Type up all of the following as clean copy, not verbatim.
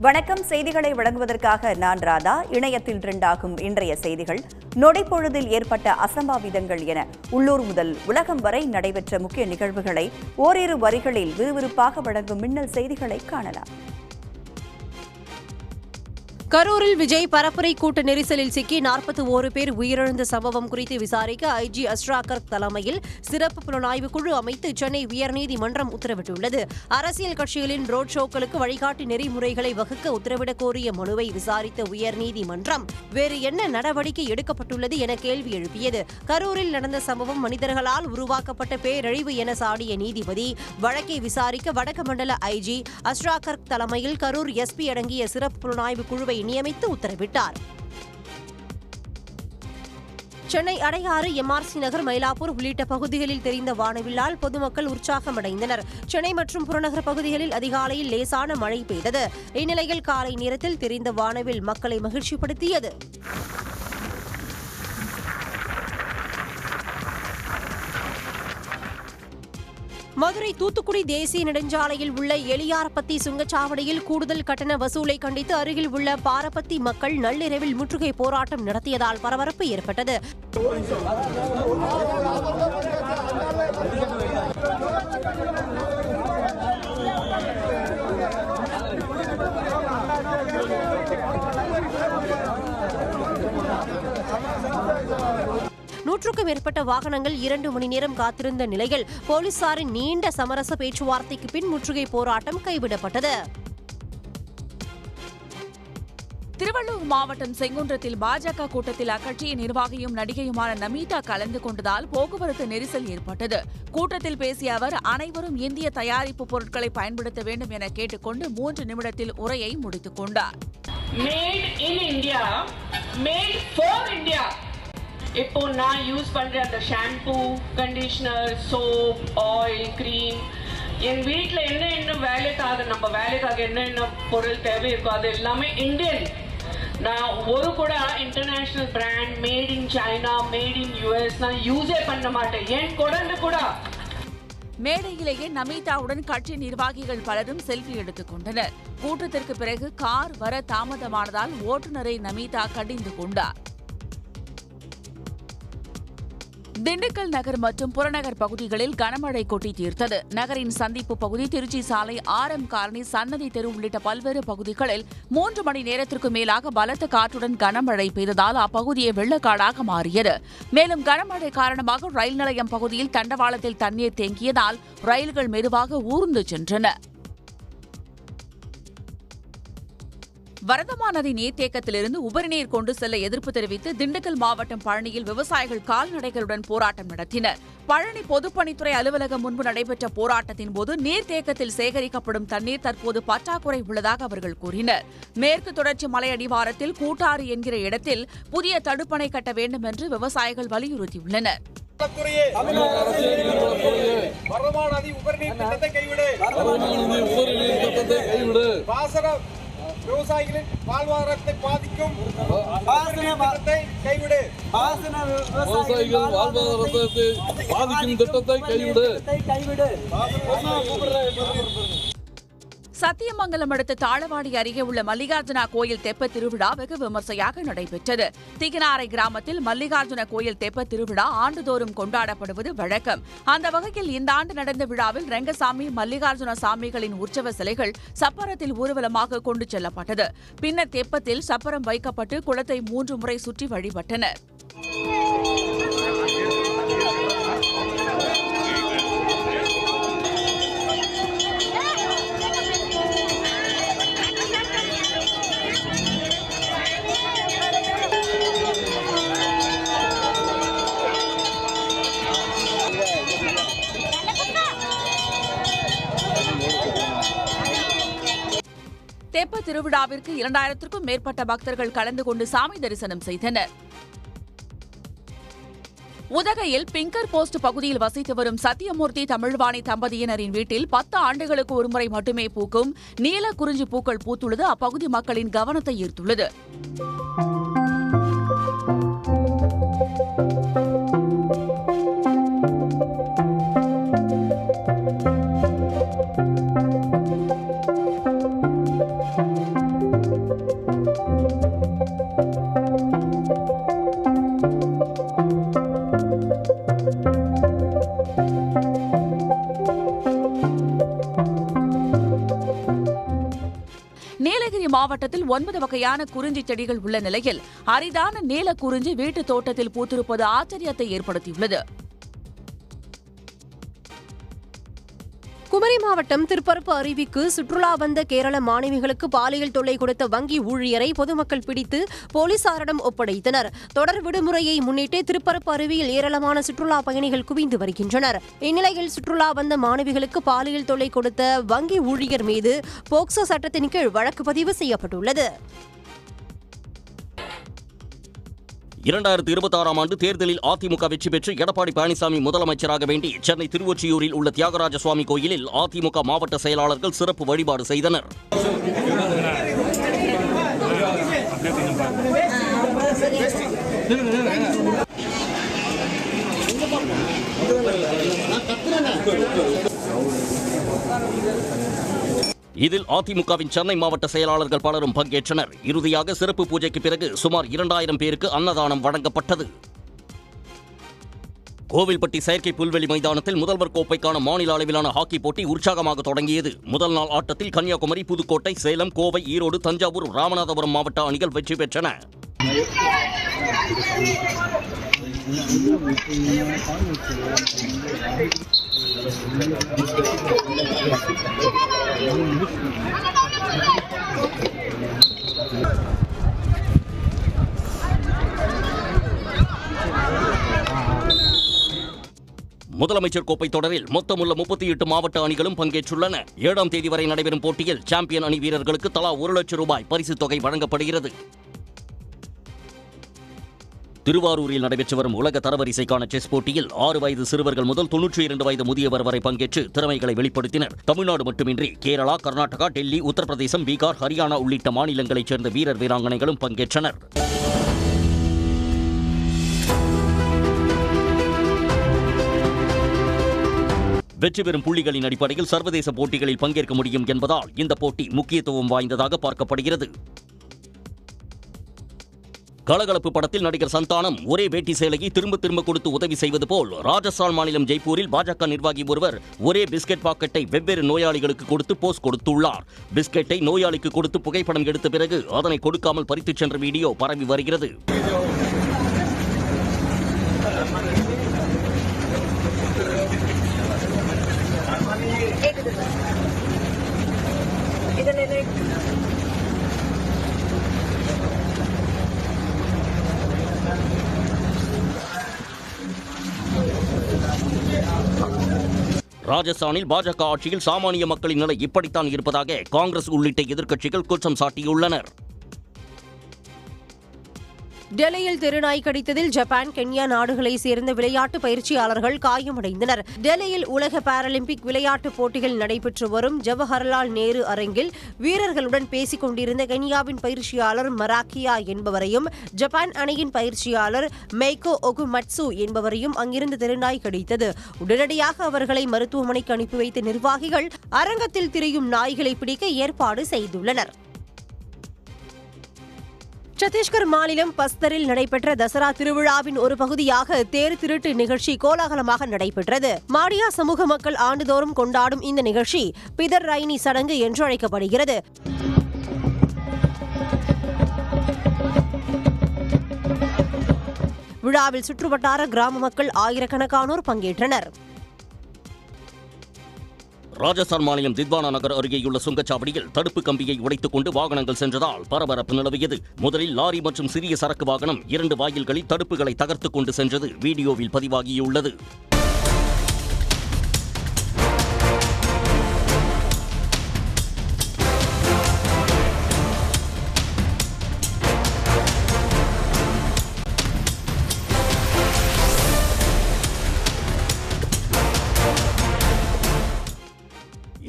வணக்கம். செய்திகளை வழங்குவதற்காக நான் ராதா. இணையத்தில் ட்ரெண்டாகும் இன்றைய செய்திகள், நொடிப்பொழுதில் ஏற்பட்ட அசம்பாவிதங்கள் என உள்ளூர் முதல் உலகம் வரை நடைபெற்ற முக்கிய நிகழ்வுகளை ஓரிரு வரிகளில் விறுவிறுப்பாக வழங்கும் மின்னல் செய்திகளை காணலாம். கரூரில் விஜய் பரப்புரை கூட்ட நெரிசலில் சிக்கி 41 பேர் உயிரிழந்த சம்பவம் குறித்து விசாரிக்க ஐஜி அஸ்ரா கர்க் தலைமையில் சிறப்பு புலனாய்வு குழு அமைத்து சென்னை உயர்நீதிமன்றம் உத்தரவிட்டுள்ளது. அரசியல் கட்சிகளின் ரோட் ஷோக்களுக்கு வழிகாட்டி நெறிமுறைகளை வகுக்க உத்தரவிடக் கோரிய மனுவை விசாரித்த உயர்நீதிமன்றம் வேறு என்ன நடவடிக்கை எடுக்கப்பட்டுள்ளது என கேள்வி எழுப்பியது. கரூரில் நடந்த சம்பவம் மனிதர்களால் உருவாக்கப்பட்ட பேரழிவு என சாடிய நீதிபதி வழக்கை விசாரிக்க வடக்கு மண்டல ஐஜி அஸ்ரா கர்க் தலைமையில் கரூர் எஸ்பி அடங்கிய சிறப்பு புலனாய்வு குழுவை நியமித்து உத்தரவிட்டார். சென்னை அடையாறு, எம்ஆர்சி நகர், மயிலாப்பூர் உள்ளிட்ட பகுதிகளில் தெரிந்த வானவில்லால் பொதுமக்கள் உற்சாகமடைந்தனர். சென்னை மற்றும் புறநகர் பகுதிகளில் அதிகாலையில் லேசான மழை பெய்தது. இந்நிலையில் காலை நேரத்தில் தெரிந்த வானவில் மக்களை மகிழ்ச்சிப்படுத்தியது. மதுரை தூத்துக்குடி தேசிய நெடுஞ்சாலையில் உள்ள எலியார்பத்தி சுங்கச்சாவடியில் கூடுதல் கட்டண வசூலை கண்டித்து அருகில் உள்ள பாரபத்தி மக்கள் நள்ளிரவில் முற்றுகை போராட்டம் நடத்தியதால் பரபரப்பு ஏற்பட்டது. நூற்றுக்கும் மேற்பட்ட வாகனங்கள் 2 மணி நேரம் காத்திருந்த நிலையில் போலீசாரின் நீண்ட சமரச பேச்சுவார்த்தைக்கு பின் முற்றுகை போராட்டம் கைவிடப்பட்டது. திருவள்ளூர் மாவட்டம் செங்குன்றத்தில் பாஜக கூட்டத்தில் அக்கட்சியின் நிர்வாகியும் நடிகையுமான நமீதா கலந்து கொண்டதால் போக்குவரத்து நெரிசல் ஏற்பட்டது. கூட்டத்தில் பேசிய அவர் அனைவரும் இந்திய தயாரிப்பு பொருட்களை பயன்படுத்த வேண்டும் என கேட்டுக்கொண்டு 3 நிமிடத்தில் உரையை முடித்துக் கொண்டார். இப்போ நான் யூஸ் பண்ற அந்த shampoo, conditioner, soap, oil, cream, என் வீட்டில் என்ன நம்ம வேலைக்காக என்ன பொருள் தேவை இருக்கோ அது எல்லாமே இந்தியன். நான் ஒரு கூட international brand, made in China, made in US நான் யூஸே பண்ண மாட்டேன். என் கொடந்து கூட. மேடையிலேயே நமீதாவுடன் கட்சி நிர்வாகிகள் பலரும் செல்ஃபி எடுத்துக் கொண்டனர். கூட்டத்திற்கு பிறகு கார் வர தாமதமானதால் ஓட்டுநரை நமீதா கடிந்து கொண்டார். திண்டுக்கல் நகர் மற்றும் புறநகர் பகுதிகளில் கனமழை கொட்டி தீர்த்தது. நகரின் சந்திப்பு பகுதி, திருச்சி சாலை, ஆரம் காலனி, சன்னதி தெரு உள்ளிட்ட பல்வேறு பகுதிகளில் 3 மணி நேரத்திற்கு மேலாக பலத்த காற்றுடன் கனமழை பெய்ததால் அப்பகுதியை வெள்ளக்காடாக மாறியது. மேலும் கனமழை காரணமாக ரயில் நிலையம் பகுதியில் தண்டவாளத்தில் தண்ணீர் தேங்கியதால் ரயில்கள் மெதுவாக ஊர்ந்து சென்றன. வரதமா நதி நீர்த்தேக்கத்திலிருந்து உபரிநீர் கொண்டு செல்ல எதிர்ப்பு தெரிவித்து திண்டுக்கல் மாவட்டம் பழனியில் விவசாயிகள் கால்நடைகளுடன் போராட்டம் நடத்தினர். பழனி பொதுப்பணித்துறை அலுவலகம் முன்பு நடைபெற்ற போராட்டத்தின் போது நீர்த்தேக்கத்தில் சேகரிக்கப்படும் தண்ணீர் தற்போது பற்றாக்குறை உள்ளதாக அவர்கள் கூறினர். மேற்கு தொடர்ச்சி மலை அடிவாரத்தில் கூட்டாறு என்கிற இடத்தில் புதிய தடுப்பணை கட்ட வேண்டும் என்று விவசாயிகள் வலியுறுத்தியுள்ளனர். விவசாயிகளின் வாழ்வாதாரத்தை பாதிக்கும் கைவிடு. விவசாயிகள் வாழ்வாதாரத்தை பாதிக்கும் திட்டத்தை கைவிடு. சத்தியமங்கலம் அடுத்த தாளவாடி அருகே உள்ள மல்லிகார்ஜுனா கோயில் தெப்ப திருவிழா வெகு விமர்சையாக நடைபெற்றது. திகினாரை கிராமத்தில் மல்லிகார்ஜுன கோயில் தெப்ப திருவிழா ஆண்டுதோறும் கொண்டாடப்படுவது வழக்கம். அந்த வகையில் இந்த ஆண்டு நடந்த விழாவில் ரங்கசாமி, மல்லிகார்ஜுன சாமிகளின் உற்சவ சிலைகள் சப்பரத்தில் ஊர்வலமாக கொண்டு செல்லப்பட்டது. பின்னர் தெப்பத்தில் சப்பரம் வைக்கப்பட்டு குளத்தை 3 முறை சுற்றி வழிபட்டனர். தெப்ப திருவிழாவிற்கு 2000க்கும் மேற்பட்ட பக்தர்கள் கலந்து கொண்டு சாமி தரிசனம் செய்தனர். உதகையில் பிங்கர் போஸ்ட் பகுதியில் வசித்து வரும் சத்தியமூர்த்தி, தமிழ்வாணி தம்பதியினரின் வீட்டில் 10 ஆண்டுகளுக்கு ஒருமுறை மட்டுமே பூக்கும் நீல குறிஞ்சி பூக்கள் பூத்துள்ளது அப்பகுதி மக்களின் கவனத்தை ஈர்த்துள்ளது. நீலகிரி மாவட்டத்தில் 9 வகையான குறிஞ்சி செடிகள் உள்ள நிலையில் அரிதான நீல குறிஞ்சி வீட்டு தோட்டத்தில் பூத்திருப்பது ஆச்சரியத்தை ஏற்படுத்தியுள்ளது. குமரி மாவட்டம் திருப்பரப்பு அருவிக்கு சுற்றுலா வந்த கேரள மாணவிகளுக்கு பாலியல் தொல்லை கொடுத்த வங்கி ஊழியரை பொதுமக்கள் பிடித்து போலீசாரிடம் ஒப்படைத்தனர். தொடர் விடுமுறையை முன்னிட்டு திருப்பரப்பு அருவியில் ஏராளமான சுற்றுலா பயணிகள் குவிந்து வருகின்றனர். இந்நிலையில் சுற்றுலா வந்த மாணவிகளுக்கு பாலியல் தொல்லை கொடுத்த வங்கி ஊழியர் மீது போக்சோ சட்டத்தின் கீழ் வழக்கு பதிவு செய்யப்பட்டுள்ளது. 2026ஆம் ஆண்டு தேர்தலில் அதிமுக வெற்றி பெற்று எடப்பாடி பழனிசாமி முதலமைச்சராக வேண்டி சென்னை திருவொற்றியூரில் உள்ள தியாகராஜ சுவாமி கோயிலில் அதிமுக மாவட்ட செயலாளர்கள் சிறப்பு வழிபாடு செய்தனர். இதில் அதிமுகவின் சென்னை மாவட்ட செயலாளர்கள் பலரும் பங்கேற்றனர். இறுதியாக சிறப்பு பூஜைக்கு பிறகு சுமார் 2000 பேருக்கு அன்னதானம் வழங்கப்பட்டது. கோவில்பட்டி செயற்கை புல்வெளி மைதானத்தில் முதல்வர் கோப்பைக்கான மாநில அளவிலான ஹாக்கி போட்டி உற்சாகமாக தொடங்கியது. முதல் நாள் ஆட்டத்தில் கன்னியாகுமரி, புதுக்கோட்டை, சேலம், கோவை, ஈரோடு, தஞ்சாவூர், ராமநாதபுரம் மாவட்ட அணிகள் வெற்றி பெற்றன. முதலமைச்சர் கோப்பை தொடரில் மொத்தமுள்ள 38 மாவட்ட அணிகளும் பங்கேற்றுள்ளன. 7ஆம் தேதி வரை நடைபெறும் போட்டியில் சாம்பியன் அணி வீரர்களுக்கு தலா 1 லட்சம் ரூபாய் பரிசுத் தொகை வழங்கப்படுகிறது. திருவாரூரில் நடைபெற்று வரும் உலக தரவரிசைக்கான செஸ் போட்டியில் 6 வயது சிறுவர்கள் முதல் 92 வயது முதியவர் வரை பங்கேற்று திறமைகளை வெளிப்படுத்தினர். தமிழ்நாடு மட்டுமின்றி கேரளா, கர்நாடகா, டெல்லி, உத்தரப்பிரதேசம், பீகார், ஹரியானா உள்ளிட்ட மாநிலங்களைச் சேர்ந்த வீரர் வீராங்கனைகளும் பங்கேற்றனர். வெற்றி பெறும் புள்ளிகளின் அடிப்படையில் சர்வதேச போட்டிகளில் பங்கேற்க முடியும் என்பதால் இந்த போட்டி முக்கியத்துவம் வாய்ந்ததாக பார்க்கப்படுகிறது. கலகலப்பு படத்தில் நடிகர் சந்தானம் ஒரே வேட்டி சேலையை திரும்ப திரும்ப கொடுத்து உதவி செய்வது போல் ராஜஸ்தான் மாநிலம் ஜெய்ப்பூரில் பாஜக நிர்வாகி ஒருவர் ஒரே பிஸ்கெட் பாக்கெட்டை வெவ்வேறு நோயாளிகளுக்கு கொடுத்து போஸ் கொடுத்துள்ளார். பிஸ்கெட்டை நோயாளிக்கு கொடுத்து புகைப்படம் எடுத்த பிறகு அதனை கொடுக்காமல் பறித்துச் சென்ற வீடியோ பரவி வருகிறது. ராஜஸ்தானில் பாஜக ஆட்சியில் சாமானிய மக்களின் நிலை இப்படித்தான் இருப்பதாக காங்கிரஸ் உள்ளிட்ட எதிர்க்கட்சிகள் குற்றம் சாட்டியுள்ளனர். டெல்லியில் தெருநாய் கடித்ததில் ஜப்பான், கென்யா நாடுகளை சேர்ந்த விளையாட்டு பயிற்சியாளர்கள் காயமடைந்தனர். டெல்லியில் உலக பாராலிம்பிக் விளையாட்டுப் போட்டிகள் நடைபெற்று வரும் ஜவஹர்லால் நேரு அரங்கில் வீரர்களுடன் பேசிக் கொண்டிருந்த கென்யாவின் பயிற்சியாளர் மராக்கியா என்பவரையும் ஜப்பான் அணியின் பயிற்சியாளர் மெய்கோ ஒகுமட்சு என்பவரையும் அங்கிருந்து தெருநாய் கடித்தது. உடனடியாக அவர்களை மருத்துவமனைக்கு அனுப்பி வைத்த நிர்வாகிகள் அரங்கத்தில் திரியும் நாய்களை பிடிக்க ஏற்பாடு செய்துள்ளனர். சத்தீஸ்கர் மாநிலம் பஸ்தரில் நடைபெற்ற தசரா திருவிழாவின் ஒரு பகுதியாக தேர் திருட்டு நிகழ்ச்சி கோலாகலமாக நடைபெற்றது. மாடியா சமூக மக்கள் ஆண்டுதோறும் கொண்டாடும் இந்த நிகழ்ச்சி பிதர் ரைனி சடங்கு என்று அழைக்கப்படுகிறது. விழாவில் சுற்றுவட்டார கிராம மக்கள் ஆயிரக்கணக்கானோர் பங்கேற்றனர். ராஜஸ்தான் மாநிலம் தித்வானா நகர் அருகேயுள்ள சுங்கச்சாவடியில் தடுப்பு கம்பியை உடைத்துக் கொண்டு வாகனங்கள் சென்றதால் பரபரப்பு நிலவியது. முதலில் லாரி மற்றும் சிறிய சரக்கு வாகனம் 2 வாயில்களில் தடுப்புகளை தகர்த்துக் கொண்டு சென்றது வீடியோவில் பதிவாகியுள்ளது.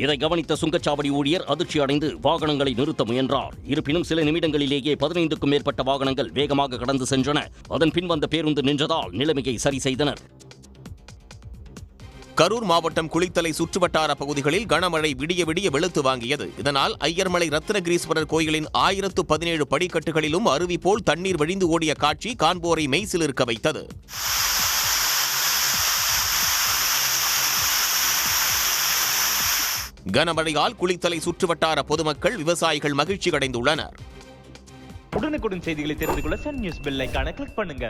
இதை கவனித்த சுங்கச்சாவடி ஊழியர் அதிர்ச்சி அடைந்து வாகனங்களை நிறுத்த முயன்றார். இருப்பினும் சில நிமிடங்களிலேயே 15க்கும் மேற்பட்ட வாகனங்கள் வேகமாக கடந்து சென்றன. அதன் பின் வந்த பேருந்து நின்றதால் நிலைமையை சரி செய்தனர். கரூர் மாவட்டம் குளித்தலை சுற்றுவட்டார பகுதிகளில் கனமழை விடிய விடிய வெளுத்து வாங்கியது. இதனால் ஐயர்மலை ரத்னகிரீஸ்வரர் கோயிலின் 1017 படிக்கட்டுகளிலும் அருவி போல் தண்ணீர் வழிந்து ஓடிய காட்சி காண்போரை மெய்சிலிர்க்க வைத்தது. கனமழையால் குளித்தலை சுற்றுவட்டார பொதுமக்கள் விவசாயிகள் மகிழ்ச்சி அடைந்துள்ளனர். உடனுக்குடன் செய்திகளை தெரிந்து கொள்ள சன் நியூஸ் பெல் ஐகானை கிளிக் பண்ணுங்க.